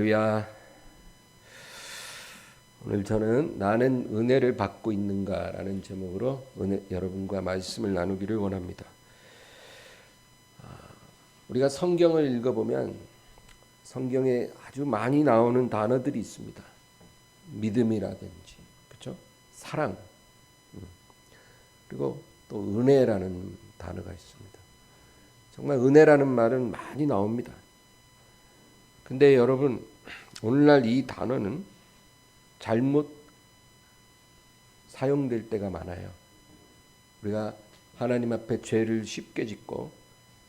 할렐루야. 오늘 저는 나는 은혜를 받고 있는가라는 제목으로 여러분과 말씀을 나누기를 원합니다. 우리가 성경을 읽어보면 성경에 아주 많이 나오는 단어들이 있습니다. 믿음이라든지, 그렇죠? 사랑, 그리고 또 은혜라는 단어가 있습니다. 정말 은혜라는 말은 많이 나옵니다. 근데 여러분, 오늘날 이 단어는 잘못 사용될 때가 많아요. 우리가 하나님 앞에 죄를 쉽게 짓고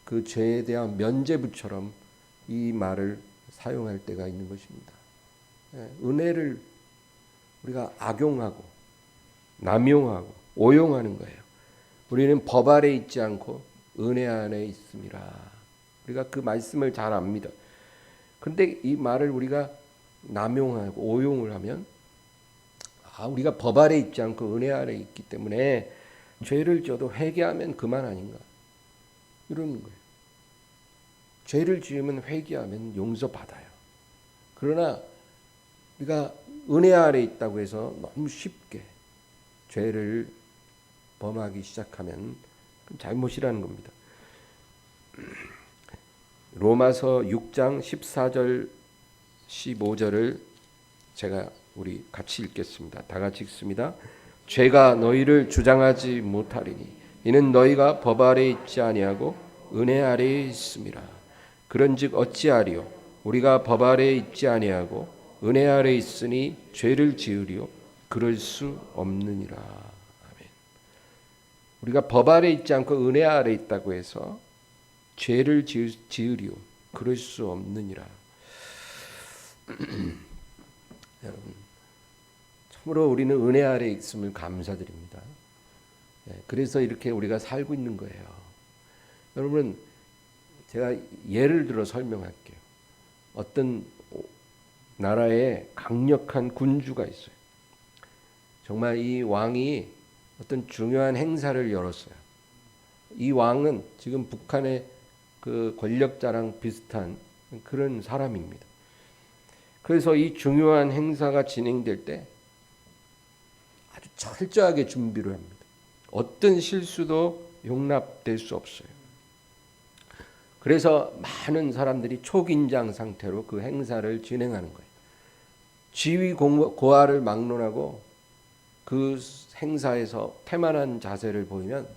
그 죄에 대한 면죄부처럼 이 말을 사용할 때가 있는 것입니다. 은혜를 우리가 악용하고 남용하고 오용하는 거예요. 우리는 법 아래 있지 않고 은혜 안에 있음이라. 우리가 그 말씀을 잘 압니다. 근데 이 말을 우리가 남용하고 오용을 하면 우리가 법 아래 있지 않고 은혜 아래 있기 때문에 죄를 져도 회개하면 그만 아닌가 이러는 거예요. 죄를 지으면 회개하면 용서받아요. 그러나 우리가 은혜 아래 있다고 해서 너무 쉽게 죄를 범하기 시작하면 그건 잘못이라는 겁니다. 로마서 6장 14절 15절을 제가 우리 같이 읽겠습니다. 다 같이 읽습니다. 죄가 너희를 주장하지 못하리니 이는 너희가 법 아래 있지 아니하고 은혜 아래에 있음이라. 그런즉 어찌하리요? 우리가 법 아래에 있지 아니하고 은혜 아래에 있으니 죄를 지으리요? 그럴 수 없느니라. 아멘. 우리가 법 아래에 있지 않고 은혜 아래에 있다고 해서 죄를 지으리요? 그럴 수 없느니라. 여러분, 참으로 우리는 은혜 아래에 있음을 감사드립니다. 그래서 이렇게 우리가 살고 있는 거예요. 여러분, 제가 예를 들어 설명할게요. 어떤 나라에 강력한 군주가 있어요. 정말 이 왕이 어떤 중요한 행사를 열었어요. 이 왕은 지금 북한의 그 권력자랑 비슷한 그런 사람입니다. 그래서 이 중요한 행사가 진행될 때 아주 철저하게 준비를 합니다. 어떤 실수도 용납될 수 없어요. 그래서 많은 사람들이 초긴장 상태로 그 행사를 진행하는 거예요. 지휘 고하를 막론하고 그 행사에서 태만한 자세를 보이면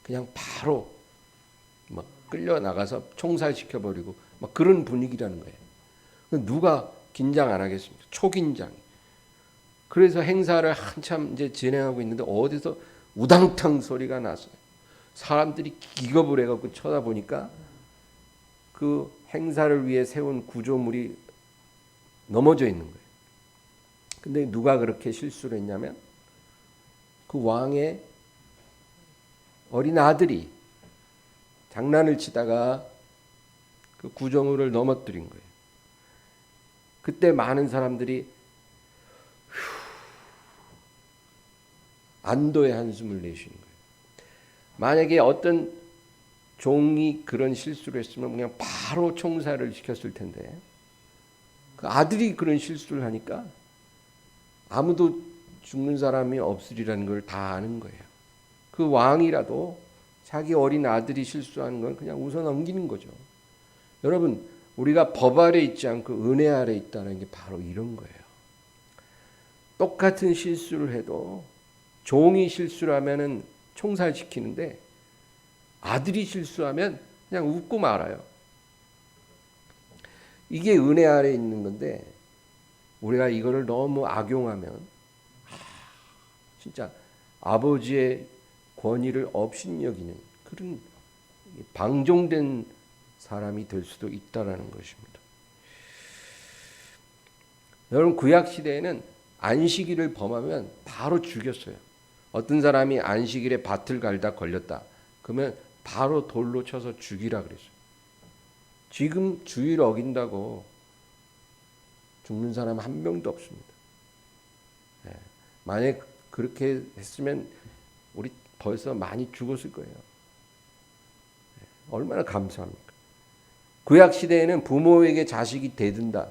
그냥 바로 막 끌려 나가서 총살시켜버리고 막 그런 분위기라는 거예요. 누가 긴장 안 하겠습니까? 초긴장. 그래서 행사를 한참 이제 진행하고 있는데 어디서 우당탕 소리가 났어요. 사람들이 기겁을 해갖고 쳐다보니까 그 행사를 위해 세운 구조물이 넘어져 있는 거예요. 근데 누가 그렇게 실수를 했냐면 그 왕의 어린 아들이 장난을 치다가 그 구조물을 넘어뜨린 거예요. 그때 많은 사람들이 안도의 한숨을 내쉬는 거예요. 만약에 어떤 종이 그런 실수를 했으면 그냥 바로 총살을 시켰을 텐데 그 아들이 그런 실수를 하니까 아무도 죽는 사람이 없으리라는 걸 다 아는 거예요. 그 왕이라도 자기 어린 아들이 실수하는 건 그냥 웃어 넘기는 거죠. 여러분, 우리가 법 아래 있지 않고 은혜 아래 있다는 게 바로 이런 거예요. 똑같은 실수를 해도 종이 실수를 하면은 총살시키는데 아들이 실수하면 그냥 웃고 말아요. 이게 은혜 아래 있는 건데 우리가 이거를 너무 악용하면 진짜 아버지의 권위를 업신여기는 그런 방종된 사람이 될 수도 있다라는 것입니다. 여러분, 구약 시대에는 안식일을 범하면 바로 죽였어요. 어떤 사람이 안식일에 밭을 갈다 걸렸다. 그러면 바로 돌로 쳐서 죽이라 그랬어요. 지금 주일 어긴다고 죽는 사람 한 명도 없습니다. 만약 그렇게 했으면 우리 벌써 많이 죽었을 거예요. 얼마나 감사합니까? 구약 시대에는 부모에게 자식이 대든다.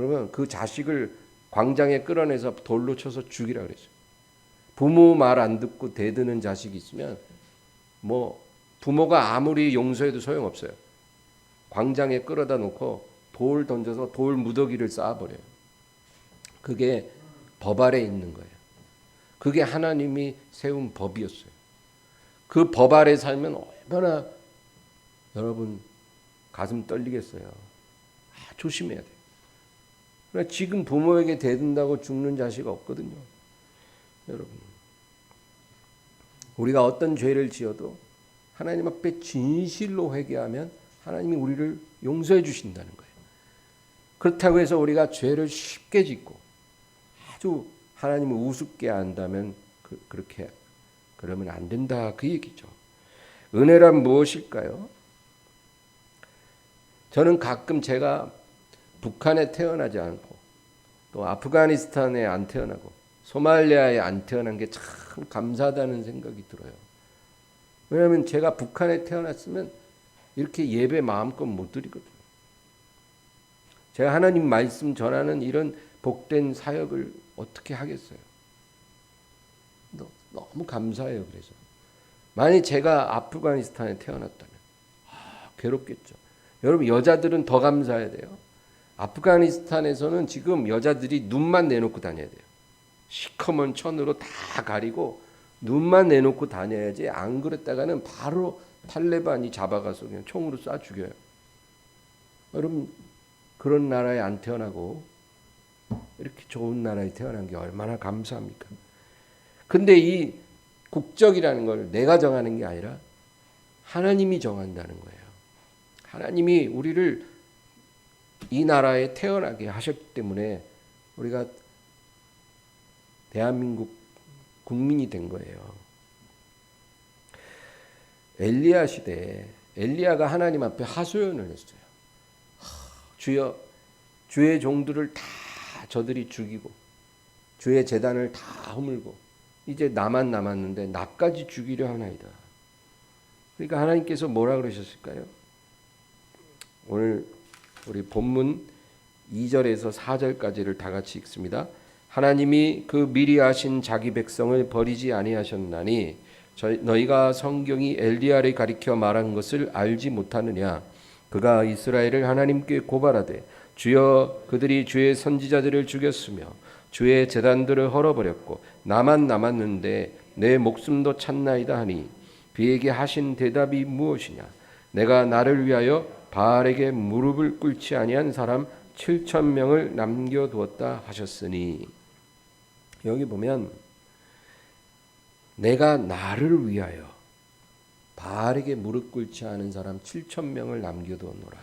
그러면 그 자식을 광장에 끌어내서 돌로 쳐서 죽이라 그랬어요. 부모 말 안 듣고 대드는 자식이 있으면 뭐 부모가 아무리 용서해도 소용없어요. 광장에 끌어다 놓고 돌 던져서 돌 무더기를 쌓아버려요. 그게 법 아래 있는 거예요. 그게 하나님이 세운 법이었어요. 그 법 아래 살면 얼마나 여러분 가슴 떨리겠어요. 조심해야 돼요. 그러나 지금 부모에게 대든다고 죽는 자식 없거든요. 여러분, 우리가 어떤 죄를 지어도 하나님 앞에 진실로 회개하면 하나님이 우리를 용서해 주신다는 거예요. 그렇다고 해서 우리가 죄를 쉽게 짓고 아주 하나님을 우습게 한다면 그렇게 그러면 안 된다 그 얘기죠. 은혜란 무엇일까요? 저는 가끔 제가 북한에 태어나지 않고 또 아프가니스탄에 안 태어나고 소말리아에 안 태어난 게 참 감사하다는 생각이 들어요. 왜냐하면 제가 북한에 태어났으면 이렇게 예배 마음껏 못 드리거든요. 제가 하나님 말씀 전하는 이런 복된 사역을 어떻게 하겠어요? 너무 감사해요. 그래서 만약 제가 아프가니스탄에 태어났다면 괴롭겠죠. 여러분 여자들은 더 감사해야 돼요. 아프가니스탄에서는 지금 여자들이 눈만 내놓고 다녀야 돼요. 시커먼 천으로 다 가리고 눈만 내놓고 다녀야지 안 그랬다가는 바로 탈레반이 잡아가서 그냥 총으로 쏴 죽여요. 여러분 그런 나라에 안 태어나고 이렇게 좋은 나라에 태어난 게 얼마나 감사합니까? 근데 이 국적이라는 걸 내가 정하는 게 아니라 하나님이 정한다는 거예요. 하나님이 우리를 이 나라에 태어나게 하셨기 때문에 우리가 대한민국 국민이 된 거예요. 엘리야 시대에 엘리야가 하나님 앞에 하소연을 했어요. 주여, 주의 종들을 다 저들이 죽이고 주의 제단을 다 허물고 이제 나만 남았는데 나까지 죽이려 하나이다. 그러니까 하나님께서 뭐라 그러셨을까요? 오늘 우리 본문 2절에서 4절까지를 다 같이 읽습니다. 하나님이 그 미리 하신 자기 백성을 버리지 아니하셨나니 너희가 성경이 엘리야를 가리켜 말한 것을 알지 못하느냐. 그가 이스라엘을 하나님께 고발하되 주여 그들이 주의 선지자들을 죽였으며 주의 제단들을 헐어버렸고 나만 남았는데 내 목숨도 찾나이다 하니 그에게 하신 대답이 무엇이냐. 내가 나를 위하여 바알에게 무릎을 꿇지 아니한 사람 7,000명을 남겨두었다 하셨으니, 여기 보면 내가 나를 위하여 바알에게 무릎 꿇지 않은 사람 7,000명을 남겨두었노라.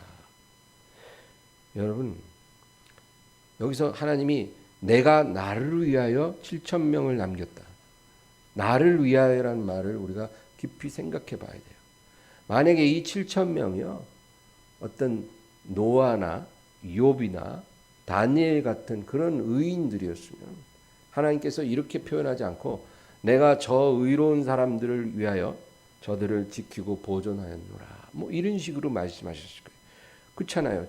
여러분 여기서 하나님이 내가 나를 위하여 7,000명을 남겼다. 나를 위하여라는 말을 우리가 깊이 생각해 봐야 돼요. 만약에 이 7,000명이요 어떤 노아나 욥이나 다니엘 같은 그런 의인들이었으면 하나님께서 이렇게 표현하지 않고 내가 저 의로운 사람들을 위하여 저들을 지키고 보존하였노라. 뭐 이런 식으로 말씀하셨을 거예요. 그렇잖아요.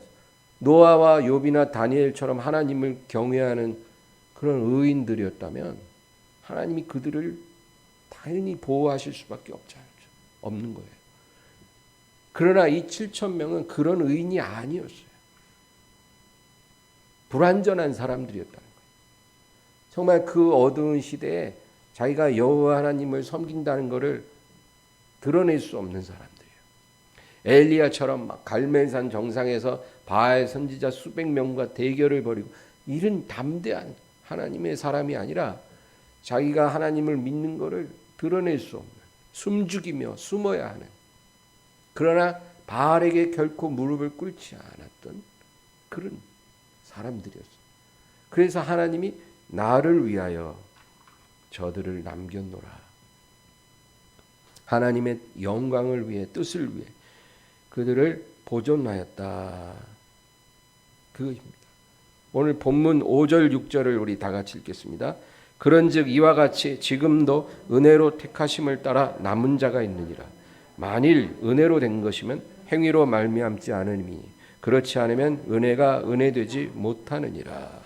노아와 욥이나 다니엘처럼 하나님을 경외하는 그런 의인들이었다면 하나님이 그들을 당연히 보호하실 수밖에 없는 거예요. 그러나 이 7,000명은 그런 의인이 아니었어요. 불완전한 사람들이었다는 거예요. 정말 그 어두운 시대에 자기가 여호와 하나님을 섬긴다는 것을 드러낼 수 없는 사람들이에요. 엘리야처럼 막 갈멜산 정상에서 바알 선지자 수백 명과 대결을 벌이고 이런 담대한 하나님의 사람이 아니라 자기가 하나님을 믿는 것을 드러낼 수 없는, 숨죽이며 숨어야 하는, 그러나 바알에게 결코 무릎을 꿇지 않았던 그런 사람들이었어요. 그래서 하나님이 나를 위하여 저들을 남겼노라. 하나님의 영광을 위해, 뜻을 위해 그들을 보존하였다. 그것입니다. 오늘 본문 5절 6절을 우리 다 같이 읽겠습니다. 그런즉 이와 같이 지금도 은혜로 택하심을 따라 남은 자가 있느니라. 만일 은혜로 된 것이면 행위로 말미암지 않으니 그렇지 않으면 은혜가 은혜되지 못하느니라.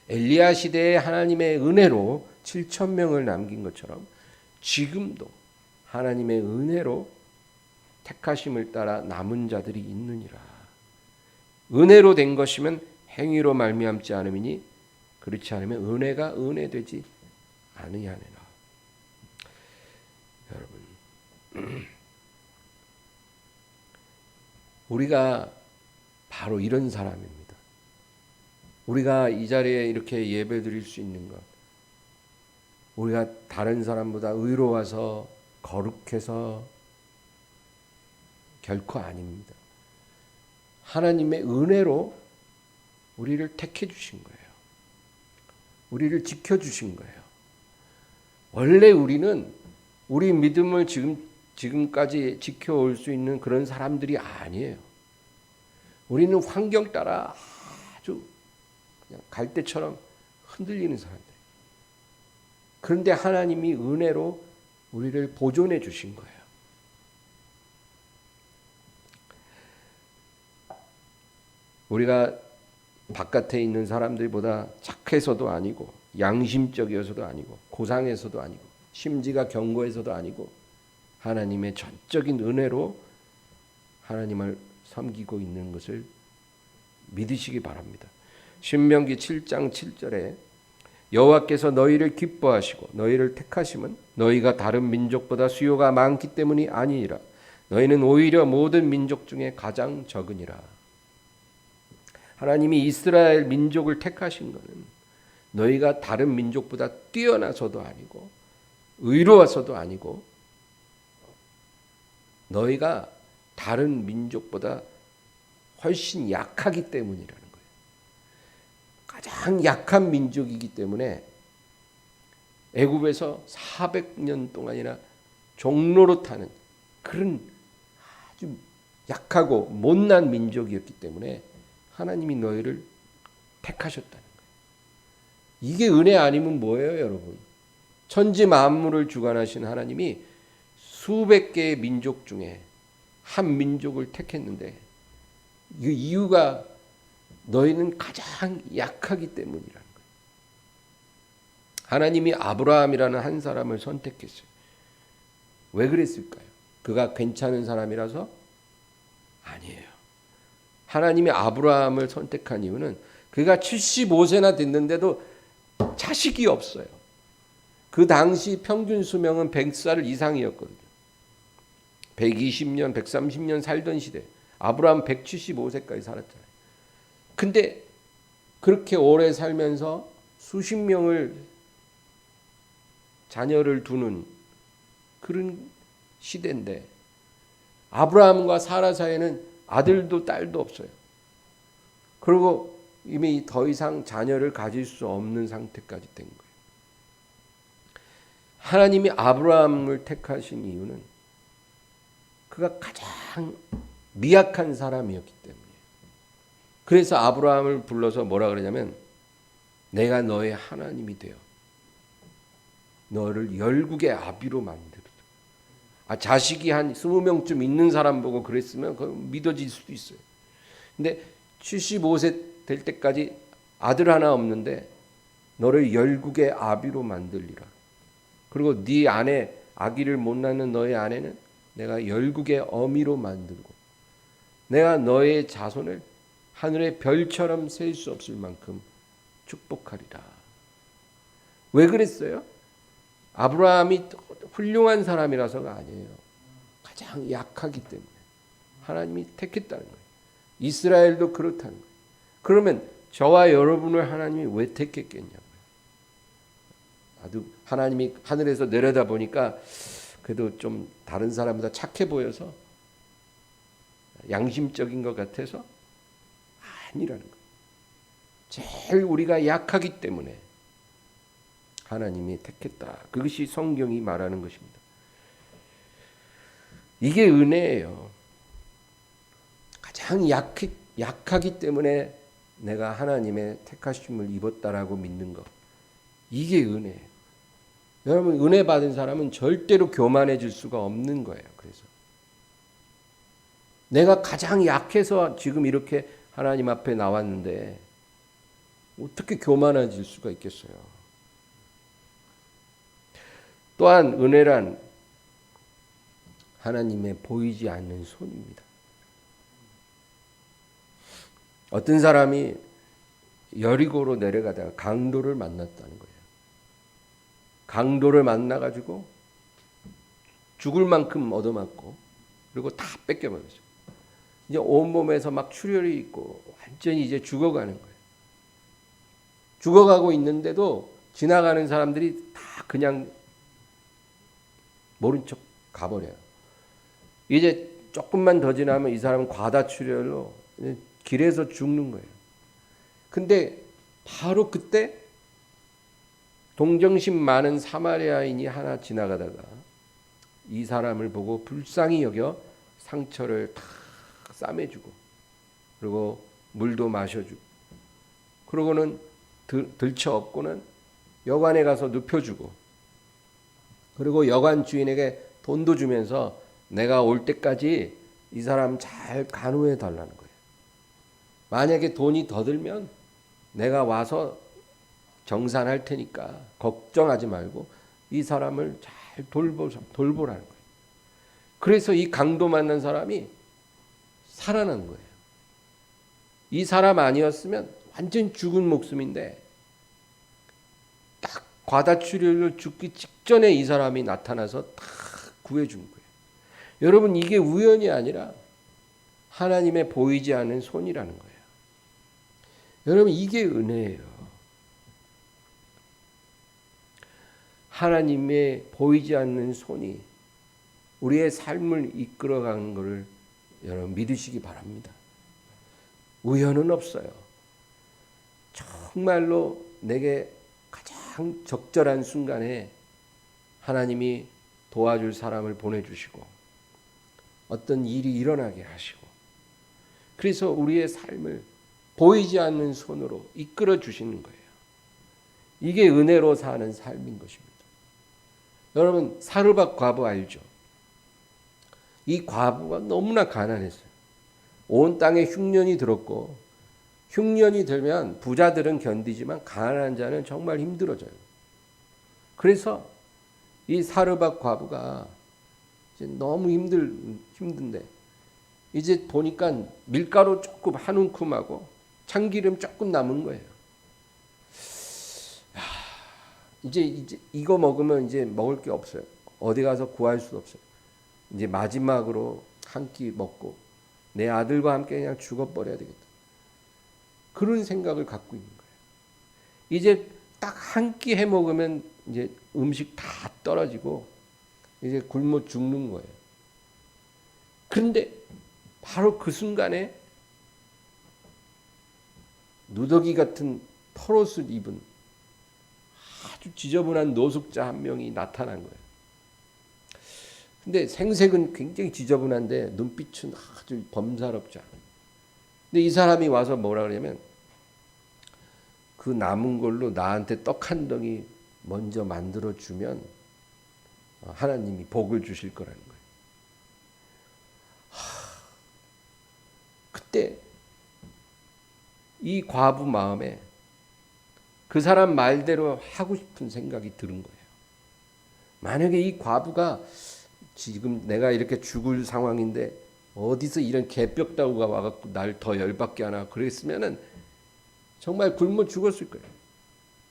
엘리야 시대에 하나님의 은혜로 7천 명을 남긴 것처럼 지금도 하나님의 은혜로 택하심을 따라 남은 자들이 있느니라. 은혜로 된 것이면 행위로 말미암지 않음이니 그렇지 않으면 은혜가 은혜되지 아니하느니라. 여러분, 우리가 바로 이런 사람입니다. 우리가 이 자리에 이렇게 예배드릴 수 있는 것, 우리가 다른 사람보다 의로워서 거룩해서 결코 아닙니다. 하나님의 은혜로 우리를 택해 주신 거예요. 우리를 지켜 주신 거예요. 원래 우리는 우리 믿음을 지금까지 지켜올 수 있는 그런 사람들이 아니에요. 우리는 환경 따라 아주 그냥 갈대처럼 흔들리는 사람들. 그런데 하나님이 은혜로 우리를 보존해 주신 거예요. 우리가 바깥에 있는 사람들보다 착해서도 아니고 양심적이어서도 아니고 고상해서도 아니고 심지가 견고해서도 아니고 하나님의 전적인 은혜로 하나님을 섬기고 있는 것을 믿으시기 바랍니다. 신명기 7장 7절에 여호와께서 너희를 기뻐하시고 너희를 택하심은 너희가 다른 민족보다 수요가 많기 때문이 아니니라. 너희는 오히려 모든 민족 중에 가장 적으니라. 하나님이 이스라엘 민족을 택하신 것은 너희가 다른 민족보다 뛰어나서도 아니고 의로워서도 아니고 너희가 다른 민족보다 훨씬 약하기 때문이라는 거예요. 가장 약한 민족이기 때문에 애굽에서 400년 동안이나 종로로 타는 그런 아주 약하고 못난 민족이었기 때문에 하나님이 너희를 택하셨다는 거예요. 이게 은혜 아니면 뭐예요, 여러분? 천지 만물을 주관하신 하나님이 수백 개의 민족 중에 한 민족을 택했는데 이 이유가 너희는 가장 약하기 때문이라는 거예요. 하나님이 아브라함이라는 한 사람을 선택했어요. 왜 그랬을까요? 그가 괜찮은 사람이라서? 아니에요. 하나님이 아브라함을 선택한 이유는 그가 75세나 됐는데도 자식이 없어요. 그 당시 평균 수명은 100살 이상이었거든요. 120년, 130년 살던 시대. 아브라함 175세까지 살았잖아요. 근데 그렇게 오래 살면서 수십 명을 자녀를 두는 그런 시대인데 아브라함과 사라 사이에는 아들도 딸도 없어요. 그리고 이미 더 이상 자녀를 가질 수 없는 상태까지 된 거예요. 하나님이 아브라함을 택하신 이유는 그가 가장 미약한 사람이었기 때문이에요. 그래서 아브라함을 불러서 뭐라 그러냐면 내가 너의 하나님이 되어 너를 열국의 아비로 만들었다. 자식이 한 20명쯤 있는 사람 보고 그랬으면 그거 믿어질 수도 있어요. 근데 75세 될 때까지 아들 하나 없는데 너를 열국의 아비로 만들리라. 그리고 네 아내 아기를 못 낳는 너의 아내는 내가 열국의 어미로 만들고 내가 너의 자손을 하늘의 별처럼 셀 수 없을 만큼 축복하리라. 왜 그랬어요? 아브라함이 훌륭한 사람이라서가 아니에요. 가장 약하기 때문에 하나님이 택했다는 거예요. 이스라엘도 그렇다는 거예요. 그러면 저와 여러분을 하나님이 왜 택했겠냐고요. 아주 하나님이 하늘에서 내려다 보니까 그래도 좀 다른 사람보다 착해 보여서 양심적인 것 같아서 아니라는 거예요. 제일 우리가 약하기 때문에 하나님이 택했다. 그것이 성경이 말하는 것입니다. 이게 은혜예요. 가장 약하기 때문에 내가 하나님의 택하심을 입었다라고 믿는 것. 이게 은혜예요. 여러분 은혜 받은 사람은 절대로 교만해질 수가 없는 거예요. 그래서 내가 가장 약해서 지금 이렇게 하나님 앞에 나왔는데 어떻게 교만해질 수가 있겠어요? 또한 은혜란 하나님의 보이지 않는 손입니다. 어떤 사람이 여리고로 내려가다가 강도를 만났다는 거예요. 강도를 만나가지고 죽을 만큼 얻어맞고 그리고 다 뺏겨버렸어요. 이제 온몸에서 막 출혈이 있고 완전히 이제 죽어가는 거예요. 죽어가고 있는데도 지나가는 사람들이 다 그냥 모른 척 가버려요. 이제 조금만 더 지나면 이 사람은 과다출혈로 길에서 죽는 거예요. 근데 바로 그때 동정심 많은 사마리아인이 하나 지나가다가 이 사람을 보고 불쌍히 여겨 상처를 탁 싸매주고 그리고 물도 마셔주고 그러고는 들쳐업고는 여관에 가서 눕혀주고 그리고 여관 주인에게 돈도 주면서 내가 올 때까지 이 사람 잘 간호해 달라는 거예요. 만약에 돈이 더 들면 내가 와서 정산할 테니까 걱정하지 말고 이 사람을 잘 돌보라는 거예요. 그래서 이 강도 만난 사람이 살아난 거예요. 이 사람 아니었으면 완전 죽은 목숨인데 딱 과다출혈로 죽기 직전에 이 사람이 나타나서 딱 구해준 거예요. 여러분 이게 우연이 아니라 하나님의 보이지 않는 손이라는 거예요. 여러분 이게 은혜예요. 하나님의 보이지 않는 손이 우리의 삶을 이끌어가는 것을 여러분 믿으시기 바랍니다. 우연은 없어요. 정말로 내게 가장 적절한 순간에 하나님이 도와줄 사람을 보내주시고 어떤 일이 일어나게 하시고 그래서 우리의 삶을 보이지 않는 손으로 이끌어 주시는 거예요. 이게 은혜로 사는 삶인 것입니다. 여러분 사르밧 과부 알죠? 이 과부가 너무나 가난했어요. 온 땅에 흉년이 들었고 흉년이 들면 부자들은 견디지만 가난한 자는 정말 힘들어져요. 그래서 이 사르밧 과부가 이제 너무 힘든데 이제 보니까 밀가루 조금 한 움큼하고 참기름 조금 남은 거예요. 이제 이거 먹으면 이제 먹을 게 없어요. 어디 가서 구할 수 없어요. 이제 마지막으로 한 끼 먹고 내 아들과 함께 그냥 죽어버려야 되겠다. 그런 생각을 갖고 있는 거예요. 이제 딱 한 끼 해 먹으면 이제 음식 다 떨어지고 이제 굶어 죽는 거예요. 그런데 바로 그 순간에 누더기 같은 털옷을 입은 아주 지저분한 노숙자 한 명이 나타난 거예요. 근데 생색은 굉장히 지저분한데 눈빛은 아주 범사롭지 않아요. 근데 이 사람이 와서 뭐라 그러냐면 그 남은 걸로 나한테 떡 한 덩이 먼저 만들어 주면 하나님이 복을 주실 거라는 거예요. 그때 이 과부 마음에 그 사람 말대로 하고 싶은 생각이 드는 거예요. 만약에 이 과부가 지금 내가 이렇게 죽을 상황인데 어디서 이런 개벽다구가 와갖고 날 더 열받게 하나 그랬으면은 정말 굶어 죽었을 거예요.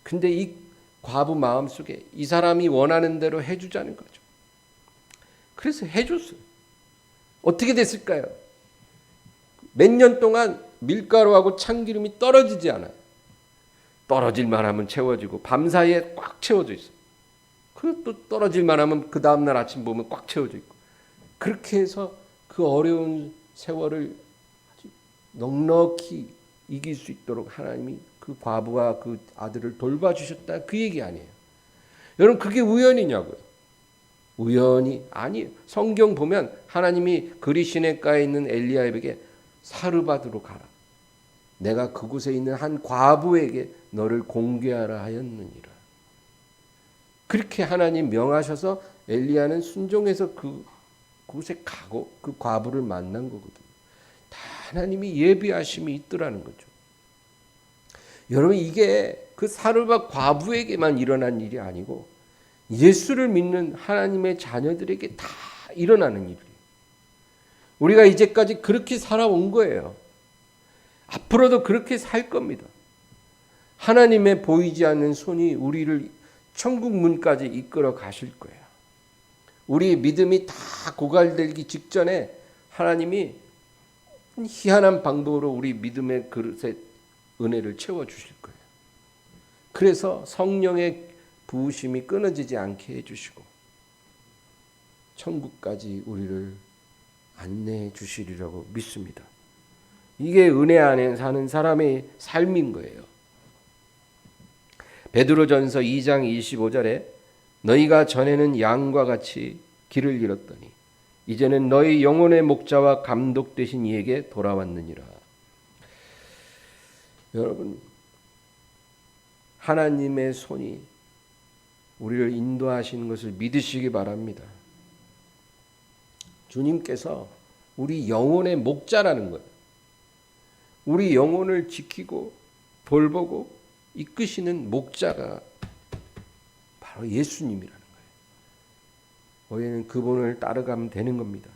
근데 이 과부 마음속에 이 사람이 원하는 대로 해주자는 거죠. 그래서 해줬어요. 어떻게 됐을까요? 몇 년 동안 밀가루하고 참기름이 떨어지지 않아요. 떨어질만 하면 채워지고 밤사이에 꽉 채워져 있어요. 그리고 또 떨어질만 하면 그 다음날 아침 보면 꽉 채워져 있고 그렇게 해서 그 어려운 세월을 아주 넉넉히 이길 수 있도록 하나님이 그 과부와 그 아들을 돌봐주셨다 그 얘기 아니에요. 여러분 그게 우연이냐고요. 우연이 아니에요. 성경 보면 하나님이 그리시네가에 있는 엘리야에게 사르밧으로 가라. 내가 그곳에 있는 한 과부에게 너를 공개하라 하였느니라. 그렇게 하나님 명하셔서 엘리야는 순종해서 그곳에 가고 그 과부를 만난 거거든요. 하나님이 예비하심이 있더라는 거죠. 여러분, 이게 그 사르밧 과부에게만 일어난 일이 아니고 예수를 믿는 하나님의 자녀들에게 다 일어나는 일이에요. 우리가 이제까지 그렇게 살아온 거예요. 앞으로도 그렇게 살 겁니다. 하나님의 보이지 않는 손이 우리를 천국 문까지 이끌어 가실 거예요. 우리 믿음이 다 고갈되기 직전에 하나님이 희한한 방법으로 우리 믿음의 그릇에 은혜를 채워주실 거예요. 그래서 성령의 부으심이 끊어지지 않게 해주시고 천국까지 우리를 안내해 주시리라고 믿습니다. 이게 은혜 안에 사는 사람의 삶인 거예요. 베드로전서 2장 25절에 너희가 전에는 양과 같이 길을 잃었더니 이제는 너희 영혼의 목자와 감독 되신 이에게 돌아왔느니라. 여러분, 하나님의 손이 우리를 인도하시는 것을 믿으시기 바랍니다. 주님께서 우리 영혼의 목자라는 거예요. 우리 영혼을 지키고 돌보고 이끄시는 목자가 바로 예수님이라는 거예요. 우리는 그분을 따라가면 되는 겁니다.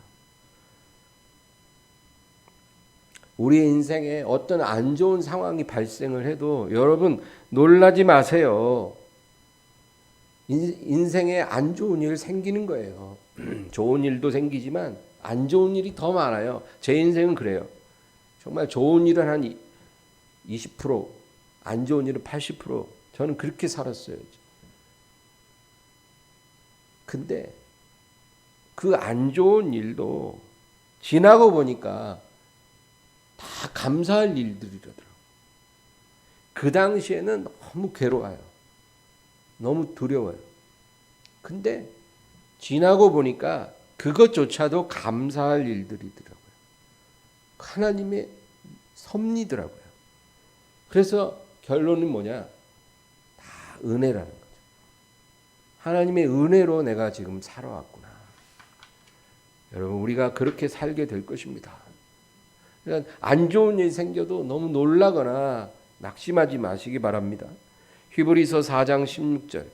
우리 인생에 어떤 안 좋은 상황이 발생을 해도 여러분 놀라지 마세요. 인생에 안 좋은 일 생기는 거예요. 좋은 일도 생기지만 안 좋은 일이 더 많아요. 제 인생은 그래요. 정말 좋은 일은 한 20%, 안 좋은 일은 80%. 저는 그렇게 살았어요. 근데 그 안 좋은 일도 지나고 보니까 다 감사할 일들이더라고요. 그 당시에는 너무 괴로워요. 너무 두려워요. 근데 지나고 보니까 그것조차도 감사할 일들이더라고요. 하나님의 섭리더라고요. 그래서 결론은 뭐냐? 다 은혜라는 거죠. 하나님의 은혜로 내가 지금 살아왔구나. 여러분, 우리가 그렇게 살게 될 것입니다. 그러니까 안 좋은 일이 생겨도 너무 놀라거나 낙심하지 마시기 바랍니다. 히브리서 4장 16절.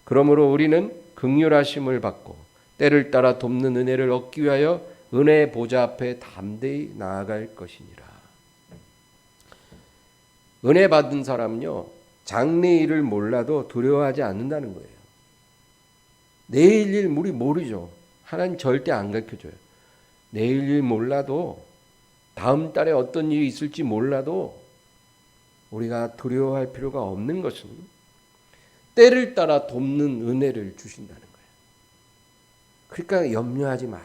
그러므로 우리는 긍휼하심을 받고 때를 따라 돕는 은혜를 얻기 위하여 은혜의 보좌 앞에 담대히 나아갈 것이니라. 은혜 받은 사람은요, 장래일을 몰라도 두려워하지 않는다는 거예요. 내일 일 우리 모르죠. 하나님 절대 안 가르쳐줘요. 내일 일 몰라도 다음 달에 어떤 일이 있을지 몰라도 우리가 두려워할 필요가 없는 것은 때를 따라 돕는 은혜를 주신다는 거예요. 그러니까 염려하지 말라.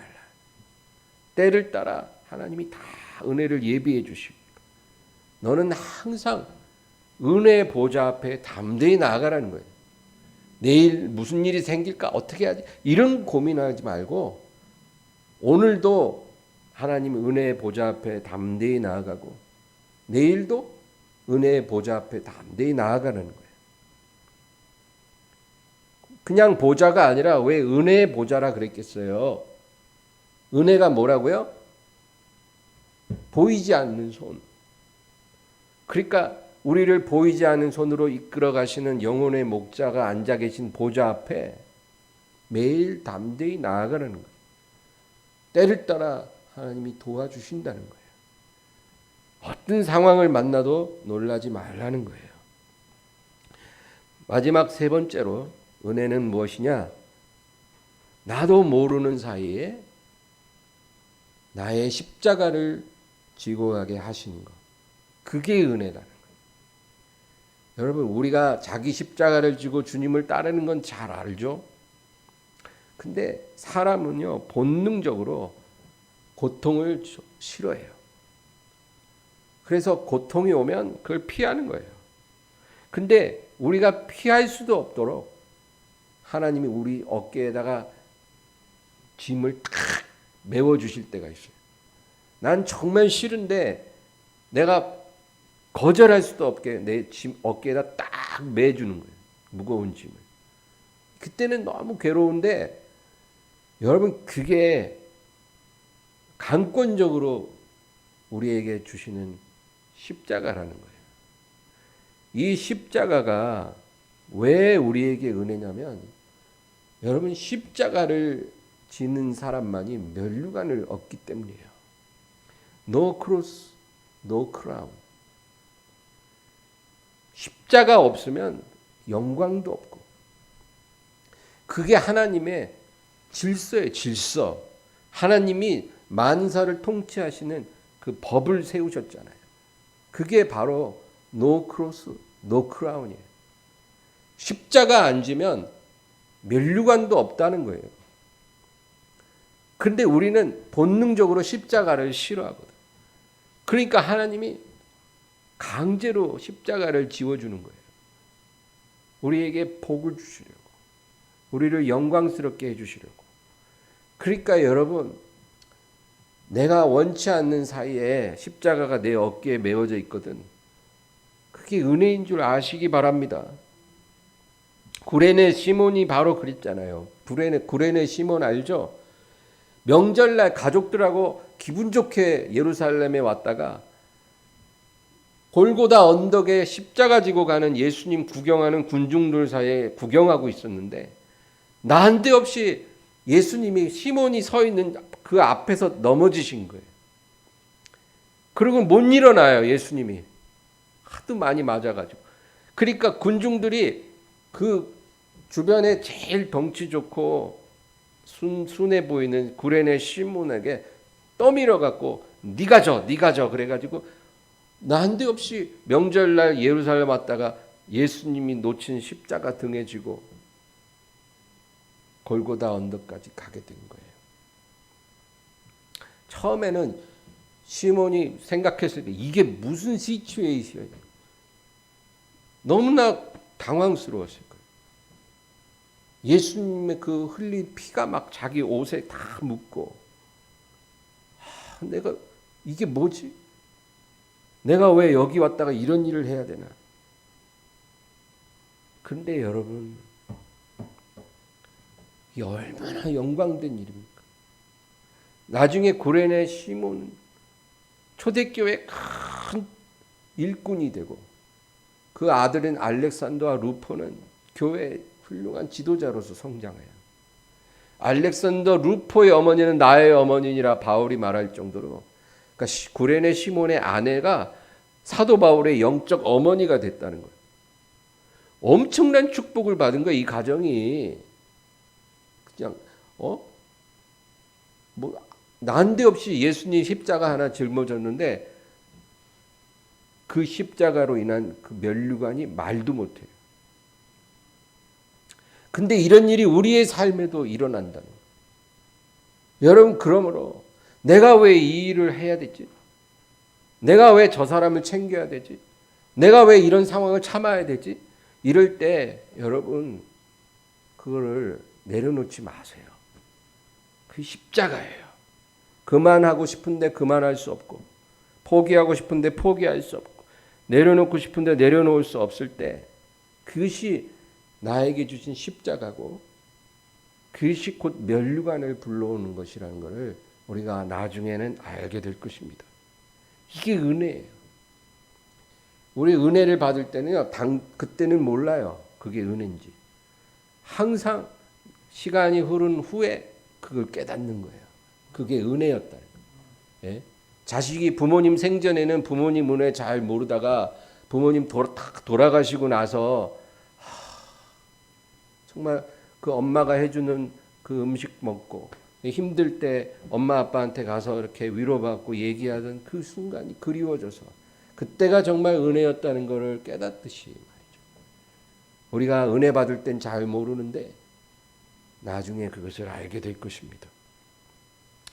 때를 따라 하나님이 다 은혜를 예비해 주시고 너는 항상 은혜의 보좌 앞에 담대히 나아가라는 거예요. 내일 무슨 일이 생길까? 어떻게 하지? 이런 고민하지 말고 오늘도 하나님 은혜의 보좌 앞에 담대히 나아가고 내일도 은혜의 보좌 앞에 담대히 나아가는 거예요. 그냥 보좌가 아니라 왜 은혜의 보좌라 그랬겠어요? 은혜가 뭐라고요? 보이지 않는 손. 그러니까 우리를 보이지 않는 손으로 이끌어 가시는 영혼의 목자가 앉아 계신 보좌 앞에 매일 담대히 나아가는 거예요. 때를 따라 하나님이 도와주신다는 거예요. 어떤 상황을 만나도 놀라지 말라는 거예요. 마지막 세 번째로 은혜는 무엇이냐? 나도 모르는 사이에 나의 십자가를 지고 가게 하시는 것. 그게 은혜라는 거예요. 여러분, 우리가 자기 십자가를 지고 주님을 따르는 건 잘 알죠? 근데 사람은요, 본능적으로 고통을 싫어해요. 그래서 고통이 오면 그걸 피하는 거예요. 근데 우리가 피할 수도 없도록 하나님이 우리 어깨에다가 짐을 탁 메워주실 때가 있어요. 난 정말 싫은데 내가 거절할 수도 없게 내 짐 어깨에다 딱 매주는 거예요. 무거운 짐을. 그때는 너무 괴로운데 여러분, 그게 강권적으로 우리에게 주시는 십자가라는 거예요. 이 십자가가 왜 우리에게 은혜냐면 여러분 십자가를 지는 사람만이 면류관을 얻기 때문이에요. No cross, no crown. 십자가 없으면 영광도 없고 그게 하나님의 질서예요. 질서. 하나님이 만사를 통치하시는 그 법을 세우셨잖아요. 그게 바로 no cross, no crown이에요. 십자가 안 지면 면류관도 없다는 거예요. 그런데 우리는 본능적으로 십자가를 싫어하거든. 그러니까 하나님이 강제로 십자가를 지워주는 거예요. 우리에게 복을 주시려고. 우리를 영광스럽게 해주시려고. 그러니까 여러분, 내가 원치 않는 사이에 십자가가 내 어깨에 메어져 있거든. 그게 은혜인 줄 아시기 바랍니다. 구레네 시몬이 바로 그랬잖아요. 구레네 시몬 알죠? 명절날 가족들하고 기분 좋게 예루살렘에 왔다가 골고다 언덕에 십자가 지고 가는 예수님 구경하는 군중들 사이에 구경하고 있었는데 난데없이 예수님이 시몬이 서 있는 그 앞에서 넘어지신 거예요. 그리고 못 일어나요. 예수님이 하도 많이 맞아가지고. 그러니까 군중들이 그 주변에 제일 덩치 좋고 순해 보이는 구레네 시몬에게 떠밀어 갖고 네가 져 그래가지고 난데없이 명절날 예루살렘 왔다가 예수님이 놓친 십자가 등에 지고 골고다 언덕까지 가게 된 거예요. 처음에는 시몬이 생각했을 때 이게 무슨 시츄에이션이에요. 너무나 당황스러웠을 거예요. 예수님의 그 흘린 피가 막 자기 옷에 다 묻고 내가 이게 뭐지? 내가 왜 여기 왔다가 이런 일을 해야 되나? 그런데 여러분 이게 얼마나 영광된 일입니까? 나중에 구레네 시몬 초대교회 큰 일꾼이 되고 그 아들인 알렉산더와 루포는 교회의 훌륭한 지도자로서 성장해요. 알렉산더 루포의 어머니는 나의 어머니니라 바울이 말할 정도로 그러니까 구레네 시몬의 아내가 사도 바울의 영적 어머니가 됐다는 거예요. 엄청난 축복을 받은 거예요. 이 가정이 그냥 난데없이 예수님 십자가 하나 짊어졌는데 그 십자가로 인한 그 면류관이 말도 못해요. 근데 이런 일이 우리의 삶에도 일어난다는 거예요. 여러분 그러므로 내가 왜 이 일을 해야 되지? 내가 왜 저 사람을 챙겨야 되지? 내가 왜 이런 상황을 참아야 되지? 이럴 때 여러분 그거를 내려놓지 마세요. 그 십자가예요. 그만하고 싶은데 그만할 수 없고 포기하고 싶은데 포기할 수 없고 내려놓고 싶은데 내려놓을 수 없을 때 그것이 나에게 주신 십자가고 그것이 곧 면류관을 불러오는 것이라는 것을 우리가 나중에는 알게 될 것입니다. 이게 은혜예요. 우리 은혜를 받을 때는요, 그때는 몰라요. 그게 은혜인지. 항상 시간이 흐른 후에 그걸 깨닫는 거예요. 그게 은혜였다. 예? 자식이 부모님 생전에는 부모님 은혜 잘 모르다가 부모님 돌아가시고 나서 정말 그 엄마가 해주는 그 음식 먹고 힘들 때 엄마 아빠한테 가서 이렇게 위로받고 얘기하던 그 순간이 그리워져서 그때가 정말 은혜였다는 것을 깨닫듯이 말이죠. 우리가 은혜 받을 땐 잘 모르는데 나중에 그것을 알게 될 것입니다.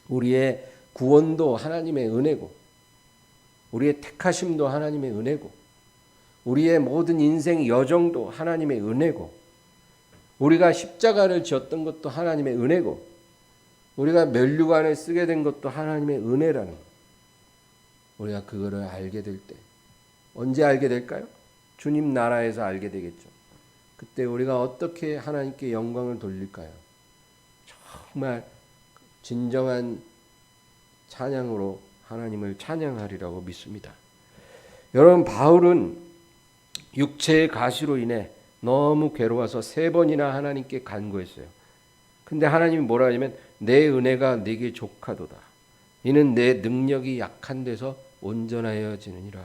우리의 구원도 하나님의 은혜고 우리의 택하심도 하나님의 은혜고 우리의 모든 인생 여정도 하나님의 은혜고 우리가 십자가를 지었던 것도 하나님의 은혜고 우리가 면류관을 쓰게 된 것도 하나님의 은혜라는 것. 우리가 그거를 알게 될 때 언제 알게 될까요? 주님 나라에서 알게 되겠죠. 그때 우리가 어떻게 하나님께 영광을 돌릴까요? 정말 진정한 찬양으로 하나님을 찬양하리라고 믿습니다. 여러분, 바울은 육체의 가시로 인해 너무 괴로워서 3번이나 하나님께 간구했어요. 근데 하나님이 뭐라 하냐면 내 은혜가 네게 족하도다. 이는 내 능력이 약한 데서 온전하여지느니라.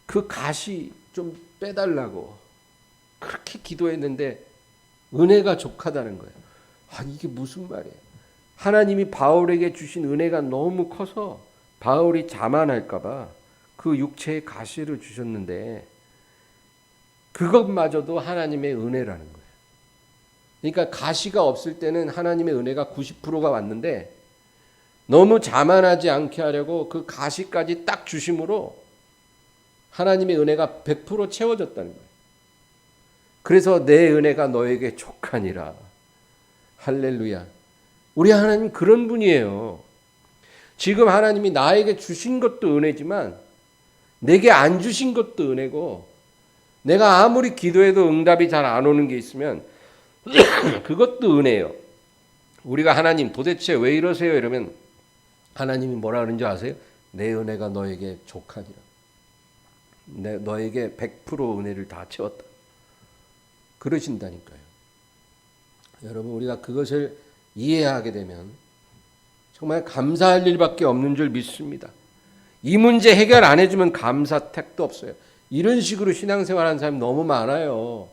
그 가시 좀 빼달라고 그렇게 기도했는데 은혜가 족하다는 거예요. 이게 무슨 말이에요? 하나님이 바울에게 주신 은혜가 너무 커서 바울이 자만할까 봐 그 육체의 가시를 주셨는데 그것마저도 하나님의 은혜라는 거예요. 그러니까 가시가 없을 때는 하나님의 은혜가 90%가 왔는데 너무 자만하지 않게 하려고 그 가시까지 딱 주심으로 하나님의 은혜가 100% 채워졌다는 거예요. 그래서 내 은혜가 너에게 족하니라. 할렐루야. 우리 하나님 그런 분이에요. 지금 하나님이 나에게 주신 것도 은혜지만 내게 안 주신 것도 은혜고, 내가 아무리 기도해도 응답이 잘 안 오는 게 있으면 그것도 은혜예요. 우리가 하나님 도대체 왜 이러세요? 이러면 하나님이 뭐라 그러는지 아세요? 내 은혜가 너에게 족하니라. 너에게 100% 은혜를 다 채웠다. 그러신다니까요. 여러분, 우리가 그것을 이해하게 되면 정말 감사할 일밖에 없는 줄 믿습니다. 이 문제 해결 안 해주면 감사 택도 없어요. 이런 식으로 신앙생활하는 사람이 너무 많아요.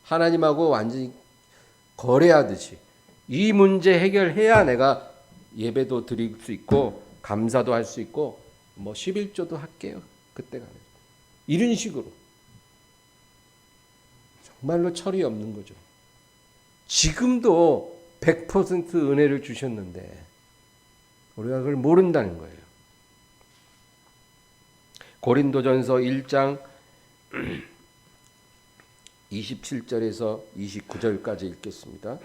하나님하고 완전히 거래하듯이 이 문제 해결해야 내가 예배도 드릴 수 있고 감사도 할 수 있고 11조도 할게요. 그때가 이런 식으로 정말로 철이 없는 거죠. 지금도 100% 은혜를 주셨는데 우리가 그걸 모른다는 거예요. 고린도전서 1장 27절에서 29절까지 읽겠습니다.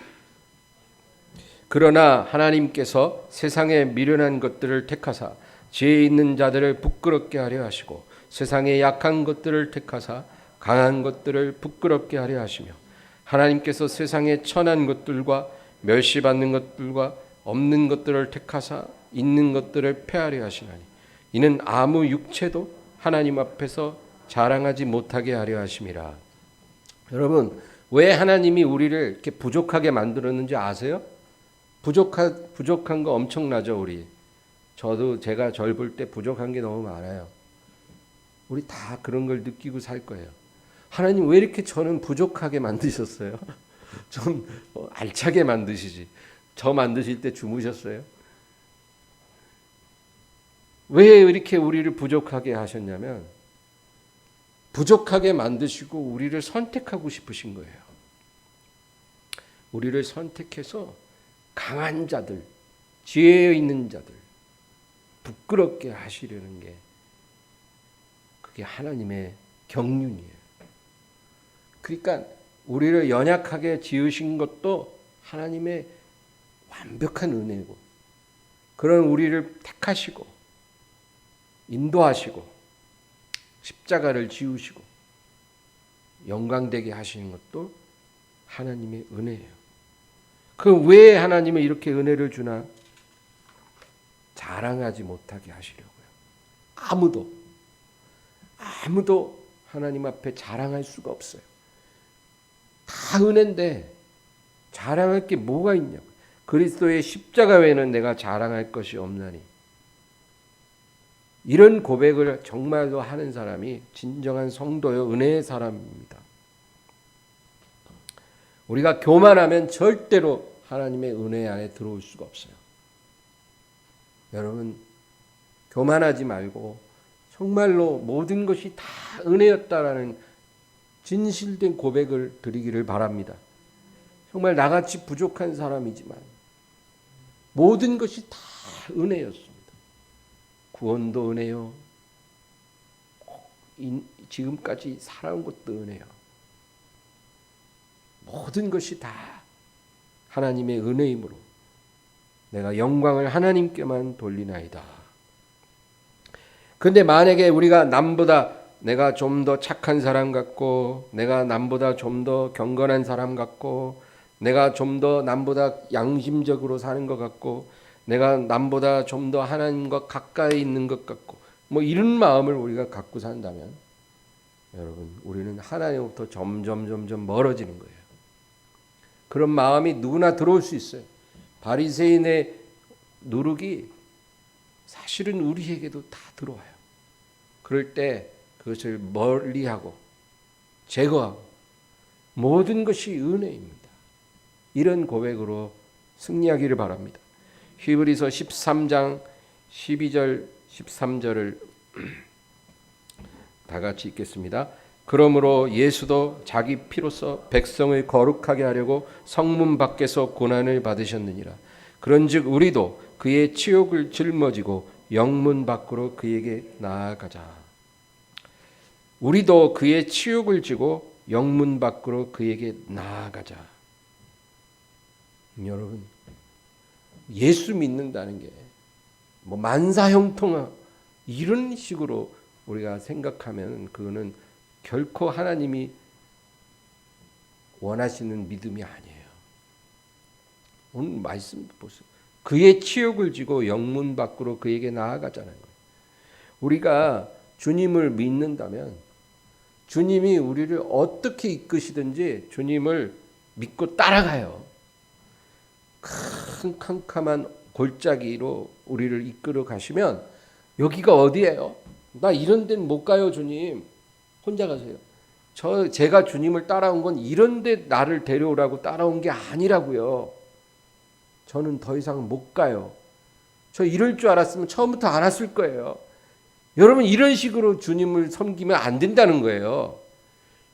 그러나 하나님께서 세상에 미련한 것들을 택하사 지혜 있는 자들을 부끄럽게 하려 하시고 세상에 약한 것들을 택하사 강한 것들을 부끄럽게 하려 하시며 하나님께서 세상에 천한 것들과 멸시받는 것들과 없는 것들을 택하사 있는 것들을 폐하려 하시나니 이는 아무 육체도 하나님 앞에서 자랑하지 못하게 하려 하심이라. 여러분, 왜 하나님이 우리를 이렇게 부족하게 만들었는지 아세요? 부족한 거 엄청나죠, 우리. 제가 절 볼 때 부족한 게 너무 많아요. 우리 다 그런 걸 느끼고 살 거예요. 하나님 왜 이렇게 저는 부족하게 만드셨어요? 좀 알차게 만드시지. 저 만드실 때 주무셨어요? 왜 이렇게 우리를 부족하게 하셨냐면 부족하게 만드시고 우리를 선택하고 싶으신 거예요. 우리를 선택해서 강한 자들, 지혜 있는 자들, 부끄럽게 하시려는 게 그게 하나님의 경륜이에요. 그러니까 우리를 연약하게 지으신 것도 하나님의 완벽한 은혜고 그런 우리를 택하시고 인도하시고 십자가를 지우시고 영광되게 하시는 것도 하나님의 은혜예요. 그럼 왜 하나님은 이렇게 은혜를 주나? 자랑하지 못하게 하시려고요. 아무도 하나님 앞에 자랑할 수가 없어요. 다 은혜인데 자랑할 게 뭐가 있냐고. 그리스도의 십자가 외에는 내가 자랑할 것이 없나니. 이런 고백을 정말로 하는 사람이 진정한 성도요, 은혜의 사람입니다. 우리가 교만하면 절대로 하나님의 은혜 안에 들어올 수가 없어요. 여러분, 교만하지 말고 정말로 모든 것이 다 은혜였다라는 진실된 고백을 드리기를 바랍니다. 정말 나같이 부족한 사람이지만 모든 것이 다 은혜였습니다. 구원도 은혜요. 지금까지 살아온 것도 은혜요. 모든 것이 다 하나님의 은혜이므로 내가 영광을 하나님께만 돌리나이다. 그런데 만약에 우리가 남보다 내가 좀 더 착한 사람 같고 내가 남보다 좀 더 경건한 사람 같고 내가 좀 더 남보다 양심적으로 사는 것 같고, 내가 남보다 좀 더 하나님과 가까이 있는 것 같고, 뭐 이런 마음을 우리가 갖고 산다면 여러분, 우리는 하나님부터 점점 멀어지는 거예요. 그런 마음이 누구나 들어올 수 있어요. 바리새인의 누룩이 사실은 우리에게도 다 들어와요. 그럴 때 그것을 멀리하고 제거하고 모든 것이 은혜입니다. 이런 고백으로 승리하기를 바랍니다. 히브리서 13장 12절 13절을 다 같이 읽겠습니다. 그러므로 예수도 자기 피로써 백성을 거룩하게 하려고 성문 밖에서 고난을 받으셨느니라. 그런즉 우리도 그의 치욕을 짊어지고 영문 밖으로 그에게 나아가자. 우리도 그의 치욕을 지고 영문 밖으로 그에게 나아가자. 여러분, 예수 믿는다는 게 뭐 만사형통하 이런 식으로 우리가 생각하면 그거는 결코 하나님이 원하시는 믿음이 아니에요. 오늘 말씀 보세요. 그의 치욕을 지고 영문 밖으로 그에게 나아가자는 거예요. 우리가 주님을 믿는다면 주님이 우리를 어떻게 이끄시든지 주님을 믿고 따라가요. 큰 캄캄한 골짜기로 우리를 이끌어 가시면 여기가 어디예요? 나 이런 데는 못 가요, 주님. 혼자 가세요. 제가 주님을 따라온 건 이런 데 나를 데려오라고 따라온 게 아니라고요. 저는 더 이상 못 가요. 저 이럴 줄 알았으면 처음부터 안 왔을 거예요. 여러분, 이런 식으로 주님을 섬기면 안 된다는 거예요.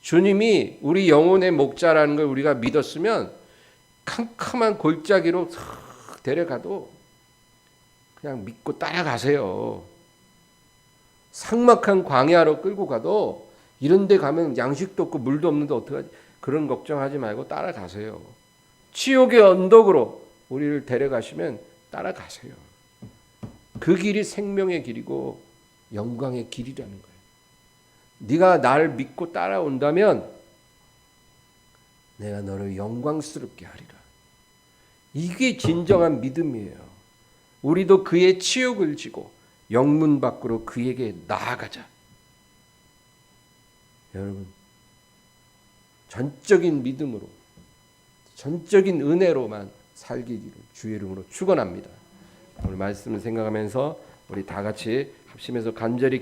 주님이 우리 영혼의 목자라는 걸 우리가 믿었으면 캄캄한 골짜기로 데려가도 그냥 믿고 따라가세요. 삭막한 광야로 끌고 가도 이런 데 가면 양식도 없고 물도 없는데 어떡하지? 그런 걱정하지 말고 따라가세요. 지옥의 언덕으로 우리를 데려가시면 따라가세요. 그 길이 생명의 길이고 영광의 길이라는 거예요. 네가 나를 믿고 따라온다면 내가 너를 영광스럽게 하리라. 이게 진정한 믿음이에요. 우리도 그의 치욕을 지고 영문 밖으로 그에게 나아가자. 여러분, 전적인 믿음으로, 전적인 은혜로만 살기를 주의 이름으로 축원합니다. 오늘 말씀을 생각하면서 우리 다 같이 합심해서 간절히